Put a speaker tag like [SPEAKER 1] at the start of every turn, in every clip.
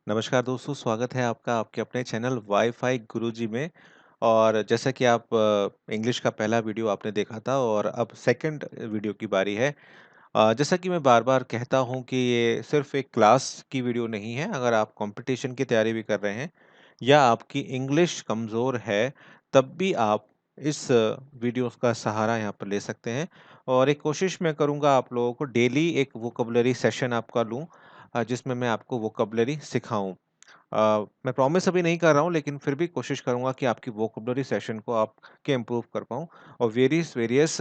[SPEAKER 1] नमस्कार दोस्तों, स्वागत है आपका आपके अपने चैनल वाईफाई गुरुजी में। और जैसा कि आप इंग्लिश का पहला वीडियो आपने देखा था और अब सेकंड वीडियो की बारी है। जैसा कि मैं बार-बार कहता हूं कि ये सिर्फ एक क्लास की वीडियो नहीं है। अगर आप कंपटीशन की तैयारी भी कर रहे हैं या आपकी इंग्लिश कमज़ोर है, तब भी आप इस वीडियो का सहारा यहाँ पर ले सकते हैं। और एक कोशिश मैं करूँगा आप लोगों को डेली एक वोकैब्युलरी सेशन आपका लूँ, जिसमें मैं आपको वोकैब्युलरी सिखाऊँ। मैं प्रॉमिस अभी नहीं कर रहा हूँ, लेकिन फिर भी कोशिश करूँगा कि आपकी वोकैब्युलरी सेशन को आपके इम्प्रूव कर पाऊँ और वेरियस वेरियस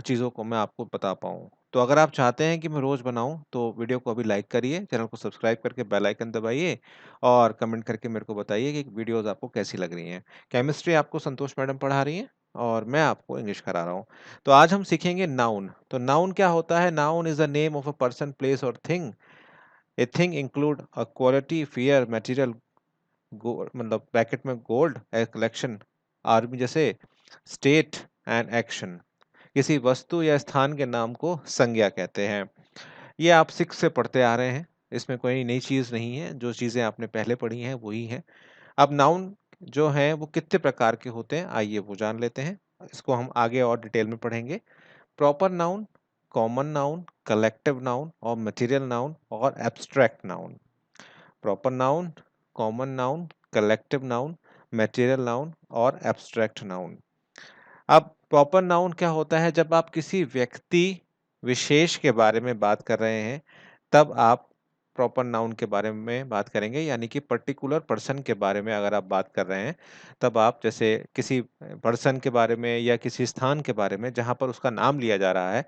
[SPEAKER 1] चीज़ों को मैं आपको बता पाऊँ। तो अगर आप चाहते हैं कि मैं रोज़ बनाऊँ, तो वीडियो को अभी लाइक करिए, चैनल को सब्सक्राइब करके बेल आइकन दबाइए और कमेंट करके मेरे को बताइए कि वीडियोज़ आपको कैसी लग रही हैं। केमिस्ट्री आपको संतोष मैडम पढ़ा रही हैं और मैं आपको इंग्लिश करा रहा हूँ। तो आज हम सीखेंगे नाउन। तो नाउन क्या होता है? Noun is the name of a person, place और thing. A thing include a quality, fear, material, मतलब ब्रैकेट में गोल्ड, ए कलेक्शन, आर्मी जैसे, स्टेट एंड एक्शन। किसी वस्तु या स्थान के नाम को संज्ञा कहते हैं। ये आप 6 से पढ़ते आ रहे हैं। इसमें कोई नई चीज़ नहीं है, जो चीज़ें आपने पहले पढ़ी हैं वही हैं। अब नाउन जो हैं वो कितने प्रकार के होते हैं, आइए वो जान लेते हैं। इसको हम आगे और डिटेल में पढ़ेंगे। Proper noun, common noun, collective noun और मटेरियल नाउन और abstract noun. Proper noun, common noun, collective noun, material noun और एब्स्ट्रैक्ट नाउन। अब प्रॉपर नाउन क्या होता है? जब आप किसी व्यक्ति विशेष के बारे में बात कर रहे हैं, तब आप प्रॉपर नाउन के बारे में बात करेंगे, यानी कि पर्टिकुलर पर्सन के बारे में अगर आप बात कर रहे हैं, तब आप जैसे किसी पर्सन के बारे में या किसी स्थान के बारे में जहाँ पर उसका नाम लिया जा रहा है,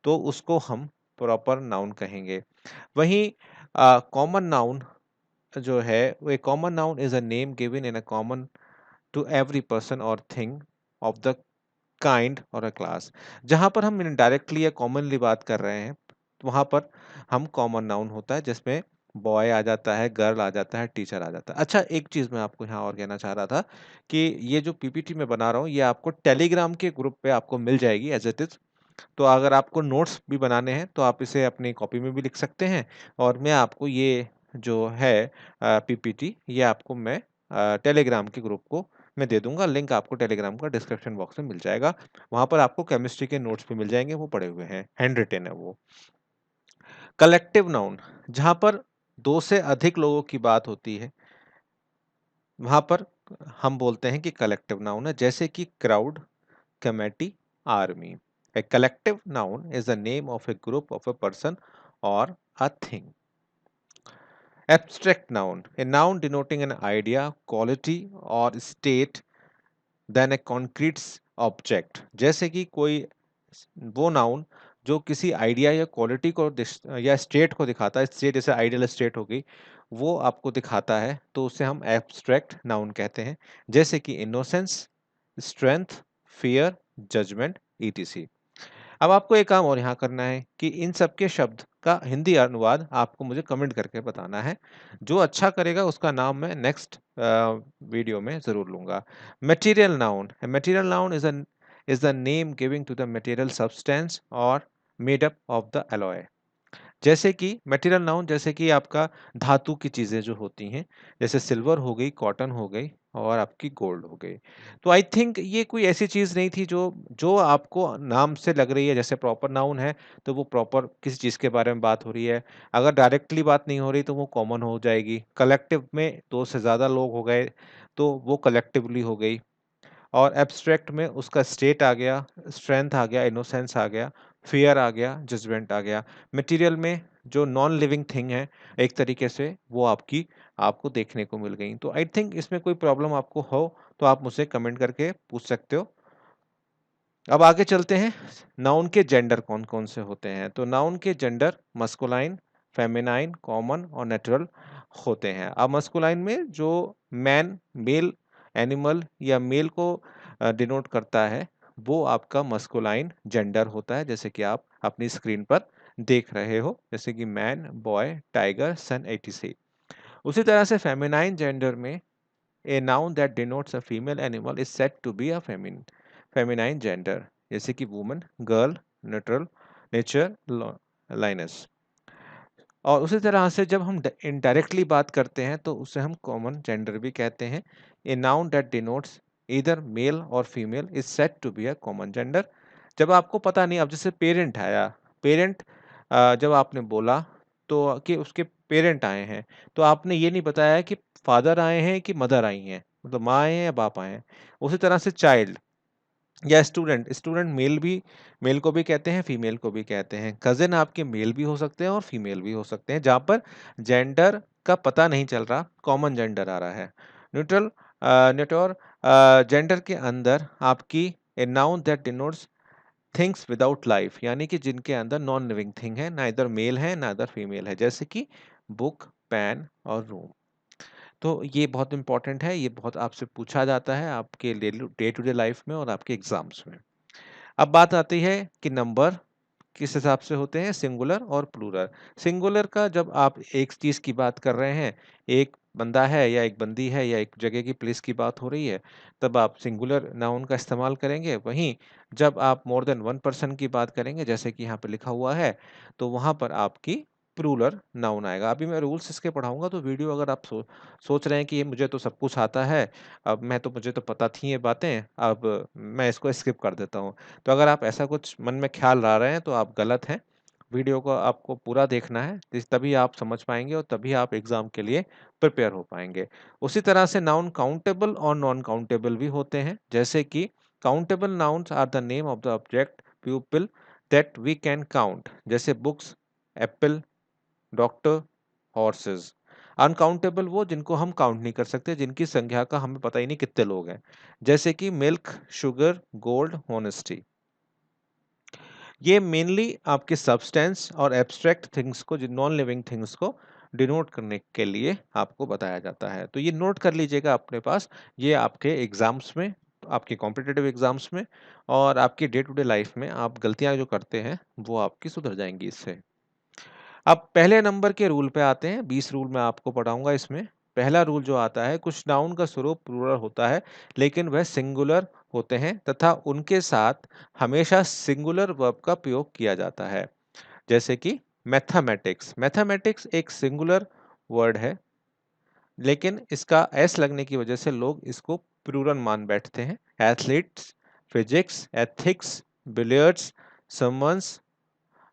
[SPEAKER 1] तो उसको हम प्रॉपर नाउन कहेंगे। वहीं कॉमन नाउन जो है, वो a common noun is a name given in a common to every person और थिंग ऑफ द काइंड और अ क्लास। जहाँ पर हम इनडायरेक्टली या कॉमनली बात कर रहे हैं, तो वहाँ पर हम कॉमन नाउन होता है, जिसमें बॉय आ जाता है, गर्ल आ जाता है, टीचर आ जाता है। अच्छा, एक चीज़ मैं आपको यहाँ और कहना चाह रहा था कि ये जो पीपीटी मैं बना रहा हूँ, ये आपको टेलीग्राम के ग्रुप पे आपको मिल जाएगी एज़ इट इज़। तो अगर आपको नोट्स भी बनाने हैं, तो आप इसे अपनी कॉपी में भी लिख सकते हैं और मैं आपको ये जो है पीपीटी, ये आपको मैं टेलीग्राम के ग्रुप को मैं दे दूँगा। लिंक आपको टेलीग्राम का डिस्क्रिप्शन बॉक्स में मिल जाएगा। वहाँ पर आपको केमिस्ट्री के नोट्स भी मिल जाएँगे, वो पड़े हुए हैं, हैंड रिटेन है वो। कलेक्टिव नाउन, जहाँ पर 2 से अधिक लोगों की बात होती है, वहाँ पर हम बोलते हैं कि कलेक्टिव नाउन है, जैसे कि crowd, committee, army. A collective noun is the name of a group of a person or a thing. Abstract noun, a noun denoting an idea, quality or state than a concrete object. जैसे कि कोई वो noun जो किसी idea या quality को या state को दिखाता है, स्टेट जैसे आइडियल स्टेट हो गई, वो आपको दिखाता है, तो उसे हम एब्स्ट्रैक्ट नाउन कहते हैं। जैसे कि innocence, strength, fear, judgement, ETC. अब आपको एक काम और यहाँ करना है कि इन सब के शब्द का हिंदी अनुवाद आपको मुझे कमेंट करके बताना है। जो अच्छा करेगा उसका नाम मैं नेक्स्ट वीडियो में ज़रूर लूँगा। Material noun, material noun is the name giving to the material substance और made up of the alloy. जैसे कि मटेरियल नाउन, जैसे कि आपका धातु की चीज़ें जो होती हैं, जैसे सिल्वर हो गई, कॉटन हो गई और आपकी गोल्ड हो गई। तो आई थिंक ये कोई ऐसी चीज़ नहीं थी जो जो आपको नाम से लग रही है। जैसे प्रॉपर नाउन है, तो वो प्रॉपर किसी चीज़ के बारे में बात हो रही है। अगर डायरेक्टली बात नहीं हो रही, तो वो कॉमन हो जाएगी। कलेक्टिव में 2 से ज़्यादा लोग हो गए, तो वो कलेक्टिवली हो गई। और एब्स्ट्रैक्ट में उसका स्टेट आ गया, स्ट्रेंथ आ गया, इनोसेंस आ गया, फियर आ गया, जजमेंट आ गया। मटेरियल में जो नॉन लिविंग थिंग है, एक तरीके से वो आपको देखने को मिल गई। तो आई थिंक इसमें कोई प्रॉब्लम आपको हो, तो आप मुझसे कमेंट करके पूछ सकते हो। अब आगे चलते हैं, नाउन के जेंडर कौन-कौन से होते हैं। तो नाउन के जेंडर मस्कुलाइन, फेमिनाइन, कॉमन और नेचुरल होते हैं। अब मस्कुलाइन में जो मेल एनिमल या मेल को डिनोट करता है, वो आपका मस्कुलाइन जेंडर होता है, जैसे कि आप अपनी स्क्रीन पर देख रहे हो, जैसे कि मैन, बॉय, टाइगर, सन, एटीसी। उसी तरह से फेमिनाइन जेंडर में A noun that denotes a female animal is said to be a feminine gender, जैसे कि woman, girl, neutral, nature, lioness. और उसी तरह से जब हम इनडायरेक्टली बात करते हैं तो उसे हम कॉमन जेंडर भी कहते हैं। A noun that denotes either male और female is said to be a common gender. जब आपको पता नहीं, अब जैसे पेरेंट आया, पेरेंट जब आपने बोला तो कि उसके पेरेंट आए हैं, तो आपने ये नहीं बताया कि फादर आए हैं कि मदर आई हैं, मतलब माँ आए हैं या बाप आए हैं। उसी तरह से चाइल्ड या स्टूडेंट, स्टूडेंट मेल भी, मेल को भी कहते हैं, फीमेल को भी कहते हैं। कजिन आपके मेल भी हो सकते हैं और फीमेल भी हो सकते हैं, जहाँ पर जेंडर का पता नहीं चल रहा, कॉमन जेंडर आ रहा है। न्यूट्रल न्यूट्रल जेंडर के अंदर आपकी ए noun that denotes things without life, यानी कि जिनके अंदर नॉन लिविंग थिंग है, ना इधर मेल है ना इधर फीमेल है, जैसे कि बुक, पेन और रूम। तो ये बहुत इंपॉर्टेंट है, ये बहुत आपसे पूछा जाता है आपके डे टू डे लाइफ में और आपके एग्जाम्स में। अब बात आती है कि नंबर किस हिसाब से होते हैं, सिंगुलर और प्लूरल। सिंगुलर का जब आप एक चीज की बात कर रहे हैं, एक बंदा है या एक बंदी है या एक जगह की प्लेस की बात हो रही है, तब आप सिंगुलर नाउन का इस्तेमाल करेंगे। वहीं जब आप मोर देन वन पर्सन की बात करेंगे, जैसे कि यहाँ पे लिखा हुआ है, तो वहां पर आपकी प्लूरल नाउन आएगा। अभी मैं रूल्स इसके पढ़ाऊंगा, तो वीडियो अगर आप सोच रहे हैं कि ये मुझे तो सब कुछ आता है, अब मैं तो मुझे तो पता थी ये बातें, अब मैं इसको स्किप कर देता हूँ, तो अगर आप ऐसा कुछ मन में ख्याल ला रहे हैं तो आप गलत हैं। वीडियो को आपको पूरा देखना है, तभी आप समझ पाएंगे और तभी आप एग्जाम के लिए प्रिपेयर हो पाएंगे। उसी तरह से नाउन काउंटेबल और नॉन काउंटेबल भी होते हैं, जैसे कि countable nouns are the name of the object people that we can count, जैसे books, apple, doctor, horses. Uncountable वो जिनको हम काउंट नहीं कर सकते, जिनकी संख्या का हमें पता ही नहीं कितने लोग हैं, जैसे कि मिल्क, शुगर, गोल्ड, होनेस्टी। ये मेनली आपके सब्सटेंस और एब्स्ट्रैक्ट थिंग्स को, नॉन लिविंग थिंग्स को डिनोट करने के लिए आपको बताया जाता है। तो ये नोट कर लीजिएगा अपने पास, ये आपके एग्जाम्स में, आपके कॉम्पिटिटिव एग्जाम्स में और आपकी डे टू डे लाइफ में आप गलतियां जो करते हैं वो आपकी सुधर जाएंगी इससे। अब पहले नंबर के रूल पे आते हैं, 20 रूल मैं आपको पढ़ाऊंगा इसमें। पहला रूल जो आता है, कुछ नाउन का स्वरूप प्लूरल होता है लेकिन वह सिंगुलर होते हैं तथा उनके साथ हमेशा सिंगुलर वर्ब का प्रयोग किया जाता है। जैसे कि मैथमेटिक्स, मैथमेटिक्स एक सिंगुलर वर्ड है लेकिन इसका एस लगने की वजह से लोग इसको प्लूरल मान बैठते हैं। Athletes, physics, ethics, billiards, summons,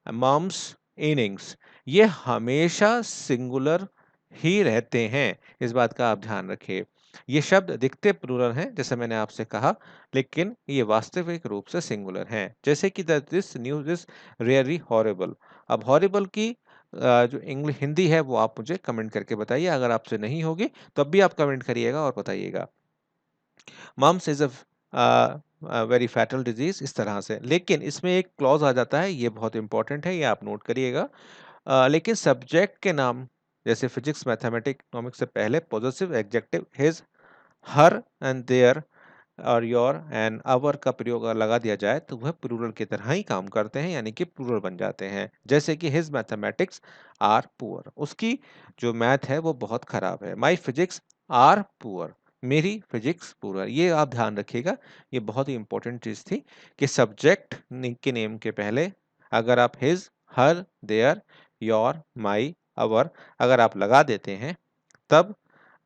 [SPEAKER 1] mumps, innings, ये हमेशा सिंगुलर ही रहते हैं, इस बात का आप ध्यान रखिए। ये शब्द दिखते प्लूरल हैं जैसे मैंने आपसे कहा, लेकिन ये वास्तविक रूप से सिंगुलर हैं। जैसे कि this news is really horrible. अब हॉरिबल की जो इंग्लिश हिंदी है वो आप मुझे कमेंट करके बताइए, अगर आपसे नहीं होगी तब भी आप कमेंट करिएगा और बताइएगा। Mumps is a very fatal disease, इस तरह से। लेकिन इसमें एक क्लॉज आ जाता है, ये बहुत इंपॉर्टेंट है, ये आप नोट करिएगा। लेकिन सब्जेक्ट के नाम जैसे फिजिक्स, मैथमेटिक्स, इकोनॉमिक्स से पहले positive adjective his, her and their और योर एंड आवर का प्रयोग अगर लगा दिया जाए तो वह प्लूरल की तरह ही काम करते हैं, यानी कि प्लूरल बन जाते हैं। जैसे कि हिज मैथमेटिक्स आर पुअर, उसकी जो मैथ है वो बहुत खराब है। माई फिजिक्स आर पुअर, मेरी फिजिक्स पुअर। ये आप ध्यान रखिएगा, ये बहुत ही इंपॉर्टेंट चीज थी कि सब्जेक्ट के नेम के पहले अगर आप हिज, हर, देयर, योर, माई, अवर अगर आप लगा देते हैं तब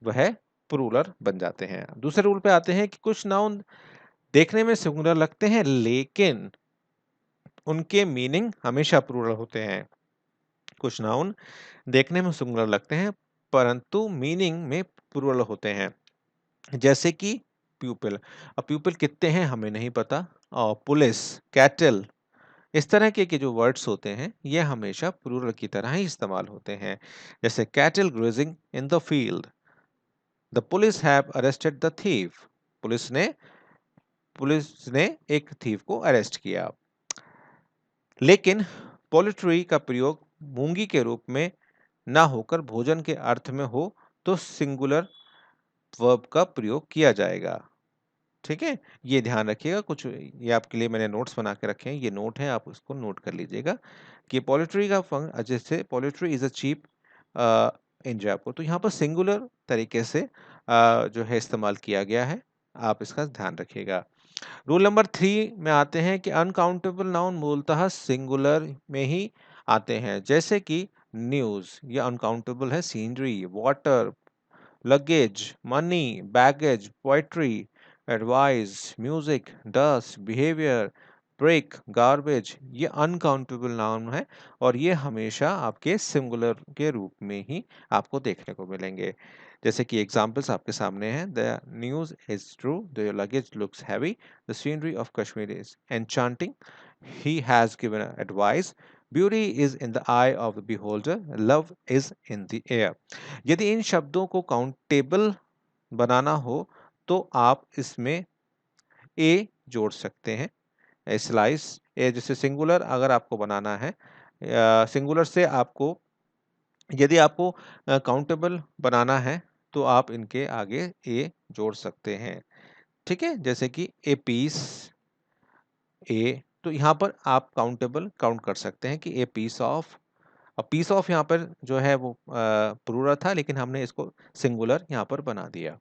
[SPEAKER 1] वह प्लूरल बन जाते हैं। दूसरे रूल पे आते हैं कि कुछ नाउन देखने में सिंगुलर लगते हैं लेकिन उनके मीनिंग हमेशा प्लूरल होते हैं। कुछ नाउन देखने में सिंगुलर लगते हैं परंतु मीनिंग में प्लूरल होते हैं, जैसे कि प्यूपिल। अब प्यूपिल कितने हैं हमें नहीं पता, और पुलिस, कैटल, इस तरह के जो वर्ड्स होते हैं ये हमेशा प्लूरल की तरह ही इस्तेमाल होते हैं। जैसे cattle grazing in the field, the police have arrested the thief, police ने एक थीफ को अरेस्ट किया। लेकिन पोल्ट्री का प्रयोग मूंगी के रूप में ना होकर भोजन के अर्थ में हो तो सिंगुलर वर्ब का प्रयोग किया जाएगा। ठीक है, ये ध्यान रखिएगा। कुछ ये आपके लिए मैंने नोट्स बना के रखे हैं, ये नोट है, आप उसको नोट कर लीजिएगा कि पोल्ट्री का जैसे poultry is a cheap in Jaipur, तो यहाँ पर सिंगुलर तरीके से जो है इस्तेमाल किया गया है, आप इसका ध्यान रखिएगा। रूल नंबर 3 में आते हैं कि अनकाउंटेबल नाउन मूलतः सिंगुलर में ही आते हैं, जैसे कि न्यूज, ये अनकाउंटेबल है। Scenery, water, luggage, money, baggage, poetry, advice, music, dust, behaviour, break, garbage, ये अनकाउंटेबल नाउन है और ये हमेशा आपके सिंगुलर के रूप में ही आपको देखने को मिलेंगे। जैसे कि एग्जांपल्स आपके सामने हैं। The news is true, the luggage looks heavy, the scenery of Kashmir is enchanting, he has given advice, beauty is in the I of the beholder, love is in the air. यदि इन शब्दों को countable बनाना हो तो आप इसमें ए जोड़ सकते हैं। स्लाइस ए, जैसे सिंगुलर अगर आपको बनाना है, सिंगुलर से आपको, यदि आपको काउंटेबल बनाना है तो आप इनके आगे ए जोड़ सकते हैं। ठीक है, जैसे कि ए पीस, ए, तो यहाँ पर आप काउंटेबल काउंट कर सकते हैं कि ए पीस ऑफ। अब पीस ऑफ यहाँ पर जो है वो प्लूरल था, लेकिन हमने इसको सिंगुलर यहाँ पर बना दिया।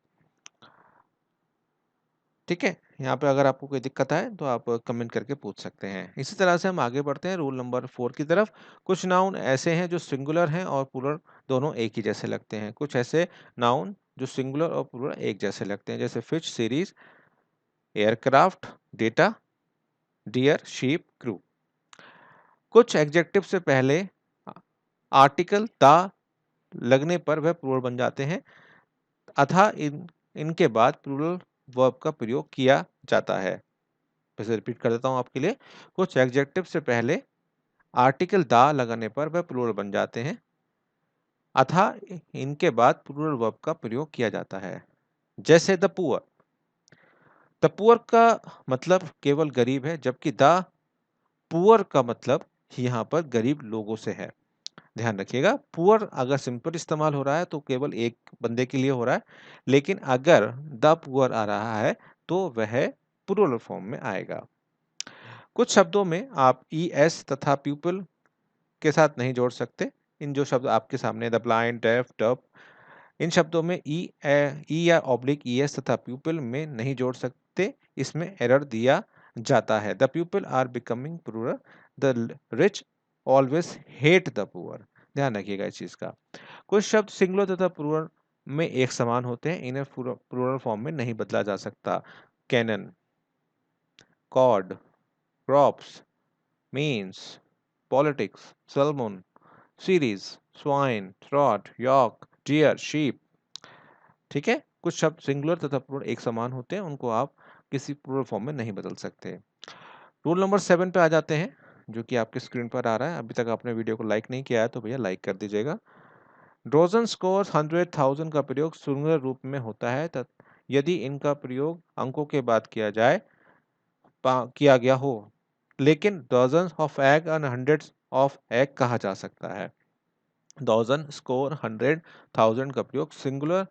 [SPEAKER 1] ठीक है, यहाँ पे अगर आपको कोई दिक्कत आए तो आप कमेंट करके पूछ सकते हैं। इसी तरह से हम आगे बढ़ते हैं रूल नंबर 4 की तरफ। कुछ नाउन ऐसे हैं जो सिंगुलर हैं और प्लूरल दोनों एक ही जैसे लगते हैं। कुछ ऐसे नाउन जो सिंगुलर और प्लूरल एक जैसे लगते हैं, जैसे fish, series, aircraft, data, deer, sheep, crew. कुछ एडजेक्टिव से पहले आर्टिकल दा लगने पर वह प्लूरल बन जाते हैं, अतः इनके बाद प्लूरल वर्ब का प्रयोग किया जाता है। फिर से रिपीट कर देता हूं आपके लिए। कुछ एडजेक्टिव से पहले आर्टिकल दा लगाने पर वह प्लूरल बन जाते हैं, अतः इनके बाद प्लूरल वर्ब का प्रयोग किया जाता है। जैसे द पुअर, द पुअर का मतलब केवल गरीब है, जबकि द पुअर का मतलब यहाँ पर गरीब लोगों से है। ध्यान रखिएगा, पुअर अगर सिंपल इस्तेमाल हो रहा है तो केवल एक बंदे के लिए हो रहा है, लेकिन अगर द पुअर आ रहा है तो वह प्लूरल फॉर्म में आएगा। कुछ शब्दों में आप ई एस तथा पीपल के साथ नहीं जोड़ सकते। इन जो शब्द आपके सामने, द ब्लाइंड, डेफ, डफ, इन शब्दों में ई या ऑब्लिक ई एस तथा पीपल में नहीं जोड़ सकते, इसमें एरर दिया जाता है। The people are becoming plural, the rich always hate the poor. ध्यान रखिएगा इस चीज का। कुछ शब्द सिंगुलर तथा प्लूरल में एक समान होते हैं, इन्हें प्लूरल फॉर्म में नहीं बदला जा सकता। Cannon, cod, crops, means, politics, salmon, series, swine, trout, yak, deer, sheep. ठीक है, कुछ शब्द सिंगुलर तथा प्लूरल एक समान होते हैं, उनको आप किसी प्लूरल फॉर्म में नहीं बदल सकते। रूल नंबर 7 पे आ जाते हैं, जो कि आपके स्क्रीन पर आ रहा है। अभी तक आपने वीडियो को लाइक नहीं किया है तो भैया लाइक कर दीजिएगा। डोजन, स्कोर, 100,000 का प्रयोग सिंगुलर रूप में होता है यदि इनका प्रयोग अंकों के बाद किया गया हो, लेकिन डजन ऑफ एग और हंड्रेड्स ऑफ एग कहा जा सकता है। डॉजन, स्कोर, 100,000 का प्रयोग सिंगुलर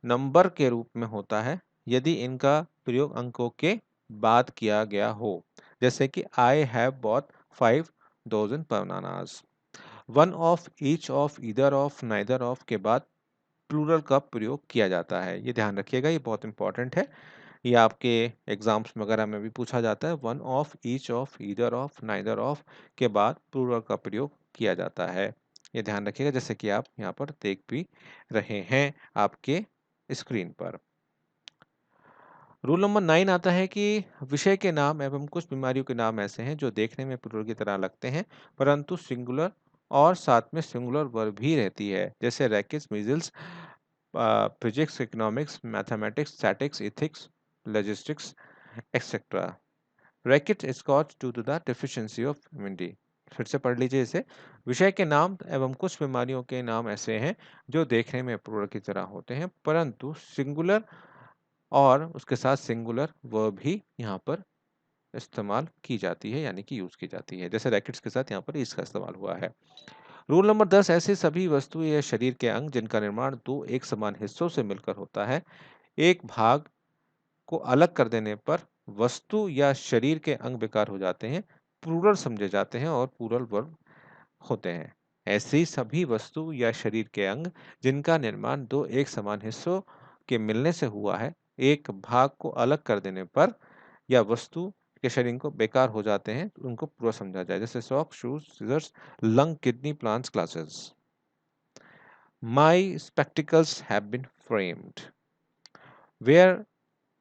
[SPEAKER 1] नंबर के रूप में होता है यदि इनका प्रयोग अंकों के बाद किया गया हो, जैसे कि I have bought 5 bananas. One of, each of, either of, neither of के बाद प्लूरल का प्रयोग किया जाता है। ये ध्यान रखिएगा, ये बहुत इंपॉर्टेंट है। ये आपके एग्जाम्स वगैरह में भी पूछा जाता है। One of, each of, either of, neither of के बाद प्लूरल का प्रयोग किया जाता है। ये ध्यान रखिएगा, जैसे कि आप यहाँ पर देख भी रहे हैं आपके स्क्रीन पर। रूल नंबर 9 आता है कि विषय के नाम एवं कुछ बीमारियों के नाम ऐसे हैं जो देखने में प्लूरल की तरह लगते हैं, परंतु सिंगुलर और साथ में सिंगुलर वर्ब भी रहती है, जैसे rickets, measles, physics, economics, mathematics, statistics, ethics, logistics, etcetera. Rickets is caused due to the deficiency of vitamin D. फिर से पढ़ लीजिए इसे। विषय के नाम एवं कुछ बीमारियों के नाम ऐसे हैं जो देखने में प्लूरल की तरह होते हैं, परंतु सिंगुलर और उसके साथ सिंगुलर वर्ब भी यहाँ पर इस्तेमाल की जाती है, यानी कि यूज की जाती है। जैसे रैकेट्स के साथ यहाँ पर इसका इस्तेमाल हुआ है। रूल नंबर 10, ऐसे सभी वस्तुएं या शरीर के अंग जिनका निर्माण दो एक समान हिस्सों से मिलकर होता है, एक भाग को अलग कर देने पर वस्तु या शरीर के अंग बेकार हो जाते हैं, प्लूरल समझे जाते हैं और प्लूरल वर्ब होते हैं। ऐसी सभी वस्तु या शरीर के अंग जिनका निर्माण दो एक समान हिस्सों के मिलने से हुआ है, एक भाग को अलग कर देने पर या वस्तु के शरीर को बेकार हो जाते हैं, उनको प्लूरल समझा जाए। जैसे socks, shoes, scissors, lung, kidney, plants, glasses. My spectacles have been framed, where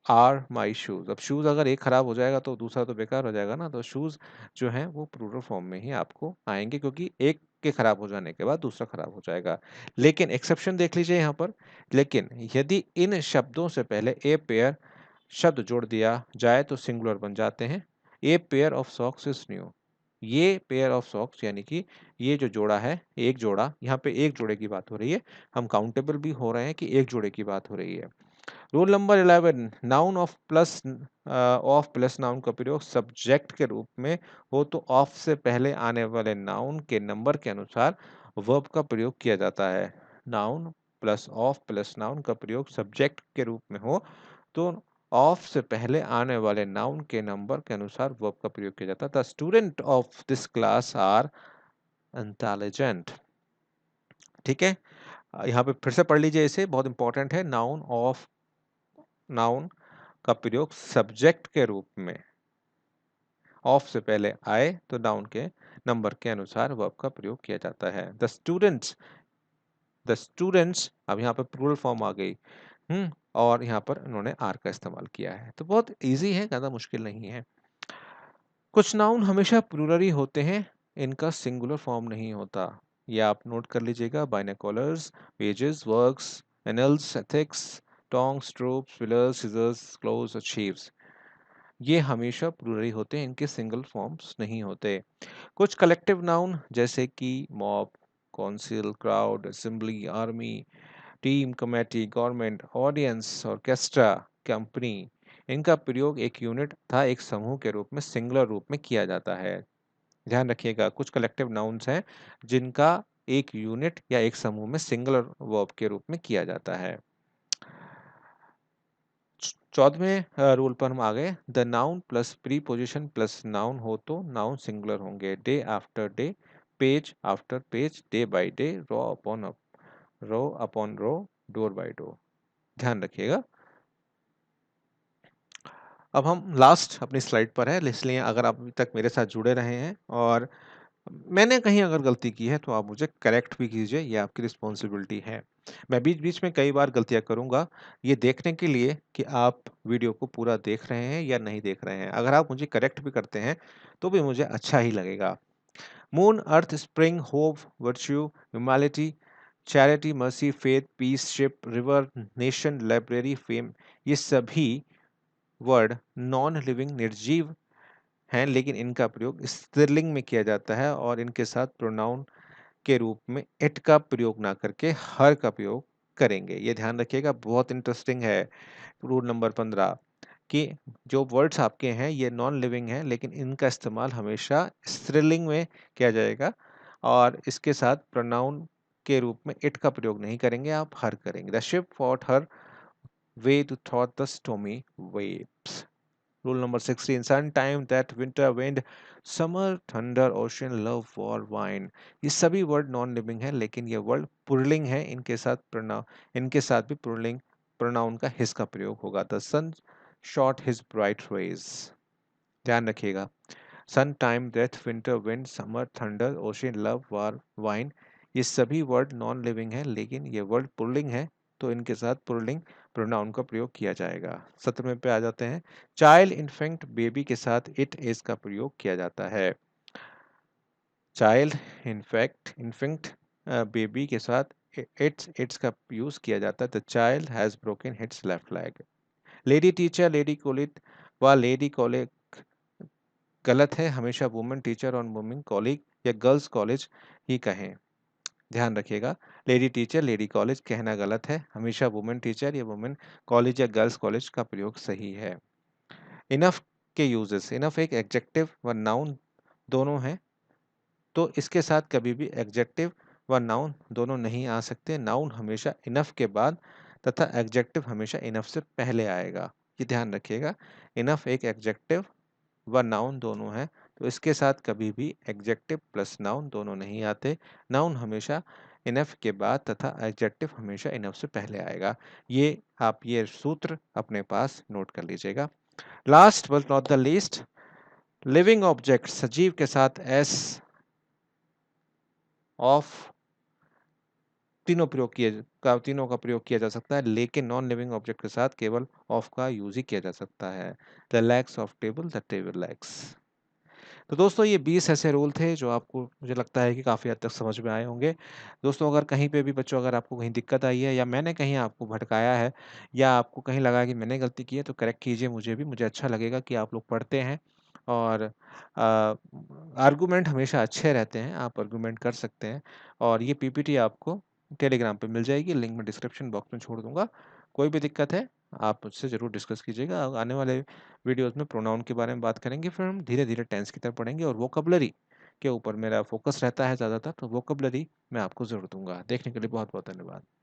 [SPEAKER 1] are my shoes. अब शूज अगर एक खराब हो जाएगा तो दूसरा तो बेकार हो जाएगा ना, तो शूज जो है वो प्लूरल फॉर्म में ही आपको आएंगे, क्योंकि एक के खराब हो जाने के बाद दूसरा खराब हो जाएगा। लेकिन एक्सेप्शन देख लीजिए यहाँ पर, लेकिन यदि इन शब्दों से पहले ए पेयर शब्द जोड़ दिया जाए तो सिंगुलर बन जाते हैं। A pair of socks is new, ये पेयर ऑफ सॉक्स यानी कि ये जो जोड़ा है, एक जोड़ा, यहाँ पे एक जोड़े की बात हो रही है, हम काउंटेबल भी हो रहे हैं कि एक जोड़े की बात हो रही है। Rule number 11, noun of plus noun का प्रयोग सब्जेक्ट के रूप में हो तो ऑफ से पहले आने वाले नाउन के नंबर के अनुसार वर्ब का प्रयोग किया जाता है। Noun plus of plus noun का प्रयोग सब्जेक्ट के रूप में हो तो ऑफ से पहले आने वाले नाउन के नंबर के अनुसार वर्ब का प्रयोग किया जाता है। The student of this class are intelligent. ठीक है, यहाँ पे फिर से पढ़ लीजिए, इसे बहुत इंपॉर्टेंट है। नाउन का प्रयोग सब्जेक्ट के रूप में ऑफ से पहले आए तो नाउन के नंबर के अनुसार वर्ब का प्रयोग किया जाता है। द स्टूडेंट्स, अब यहाँ पर प्लूरल फॉर्म आ गई, और यहाँ पर उन्होंने आर का इस्तेमाल किया है, तो बहुत इजी है, ज्यादा मुश्किल नहीं है। कुछ नाउन हमेशा प्लूरल ही होते हैं, इनका सिंगुलर फॉर्म नहीं होता, ये आप नोट कर लीजिएगा। Binoculars, pages, works, annals, ethics, tongs, troops, pillars, scissors, clothes, archives, ये हमेशा प्लूरल ही होते हैं, इनके सिंगल फॉर्म्स नहीं होते। कुछ कलेक्टिव नाउन जैसे कि mob, council, crowd, assembly, army, team, committee, government, audience, orchestra, company, इनका प्रयोग एक यूनिट तथा एक समूह के रूप में सिंगुलर रूप में किया जाता है। ध्यान रखिएगा, कुछ कलेक्टिव नाउन्स हैं जिनका एक यूनिट या एक समूह में सिंगुलर वर्ब के रूप में किया जाता है। 14वें रूल पर हम आ गए। The noun plus preposition plus noun हो तो नाउन सिंगुलर होंगे। Day after day, page after page, day by day, row upon row, door by door. ध्यान रखिएगा। अब हम लास्ट अपनी स्लाइड पर है, इसलिए अगर आप अभी तक मेरे साथ जुड़े रहे हैं और मैंने कहीं अगर गलती की है तो आप मुझे करेक्ट भी कीजिए, ये आपकी रिस्पॉन्सिबिलिटी है। मैं बीच बीच में कई बार गलतियां करूंगा, ये देखने के लिए कि आप वीडियो को पूरा देख रहे हैं या नहीं देख रहे हैं। अगर आप मुझे करेक्ट भी करते हैं तो भी मुझे अच्छा ही लगेगा। Moon, earth, spring, hope, virtue, humanity, charity, mercy, faith, peace, ship, river, nation, library, fame, ये सभी वर्ड नॉन लिविंग निर्जीव हैं, लेकिन इनका प्रयोग स्त्रीलिंग में किया जाता है और इनके साथ प्रोनाउन के रूप में इट का प्रयोग ना करके हर का प्रयोग करेंगे। ये ध्यान रखिएगा, बहुत इंटरेस्टिंग है। रूल नंबर 15 कि जो वर्ड्स आपके हैं ये नॉन लिविंग हैं, लेकिन इनका इस्तेमाल हमेशा स्त्रीलिंग में किया जाएगा और इसके साथ प्रोनाउन के रूप में इट का प्रयोग नहीं करेंगे, आप हर करेंगे। The ship fought her way to thought the stormy waves. Rule number 16, sun, time, that, winter, wind, summer, thunder, ocean, love, war, wine, ये सभी वर्ड नॉन लिविंग है, लेकिन ये वर्ड पुल्लिंग है, इनके साथ भी पुल्लिंग प्रोनाउन का हिज का प्रयोग होगा। The sun shot his bright rays. ध्यान रखिएगा, sun, time, death, winter, wind, summer, thunder, ocean, love, war, wine, ये सभी वर्ड नॉन लिविंग है, लेकिन ये वर्ड पुल्लिंग है, तो इनके साथ पुल्लिंग प्रोनाउन का प्रयोग किया जाएगा। 17वें पे आ जाते हैं। चाइल्ड, इन्फेंट, बेबी के साथ इट इज का प्रयोग किया जाता है। चाइल्ड, इन्फेंट, बेबी के साथ इट्स का यूज किया जाता है। The child has broken hits left leg. Lady teacher, lady college व लेडी कॉलेज गलत है, हमेशा वुमेन टीचर और वुमेन कॉलेज या गर्ल्स कॉलेज ही कहें। ध्यान रखिएगा, लेडी टीचर, लेडी कॉलेज कहना गलत है, हमेशा वुमेन टीचर या वुमेन कॉलेज या गर्ल्स कॉलेज का प्रयोग सही है। इनफ के यूजेस, इनफ एक एडजेक्टिव व नाउन दोनों हैं, तो इसके साथ कभी भी एडजेक्टिव व नाउन दोनों नहीं आ सकते। नाउन हमेशा इनफ के बाद तथा एडजेक्टिव हमेशा इनफ से पहले आएगा, ये ध्यान रखिएगा। इनफ एक एडजेक्टिव व नाउन दोनों है, तो इसके साथ कभी भी एडजेक्टिव प्लस नाउन दोनों नहीं आते। नाउन हमेशा इनफ के बाद तथा एडजेक्टिव हमेशा इनफ से पहले आएगा। ये आप ये सूत्र अपने पास नोट कर लीजिएगा। Last but not the least, living object सजीव के साथ एस ऑफ तीनों का प्रयोग किया जा सकता है, लेकिन नॉन लिविंग ऑब्जेक्ट के साथ केवल ऑफ का यूज ही किया जा सकता है। The legs of table, the table legs. तो दोस्तों ये 20 ऐसे रूल थे जो आपको मुझे लगता है कि काफ़ी हद तक समझ में आए होंगे। दोस्तों अगर कहीं पे भी बच्चों अगर आपको कहीं दिक्कत आई है या मैंने कहीं आपको भटकाया है या आपको कहीं लगा कि मैंने गलती की है तो करेक्ट कीजिए मुझे भी। मुझे अच्छा लगेगा कि आप लोग पढ़ते हैं और आर्गुमेंट हमेशा अच्छे रहते हैं, आप आर्गुमेंट कर सकते हैं। और ये पीपीटी आपको टेलीग्राम पे मिल जाएगी, लिंक मैं डिस्क्रिप्शन बॉक्स में छोड़ दूँगा। कोई भी दिक्कत है आप मुझसे ज़रूर डिस्कस कीजिएगा। आने वाले वीडियोस में प्रोनाउन के बारे में बात करेंगे, फिर हम धीरे-धीरे टेंस की तरफ पढ़ेंगे और वोकैब्युलरी के ऊपर मेरा फोकस रहता है ज़्यादातर, तो वोकैब्युलरी मैं आपको ज़रूर दूँगा। देखने के लिए बहुत-बहुत धन्यवाद।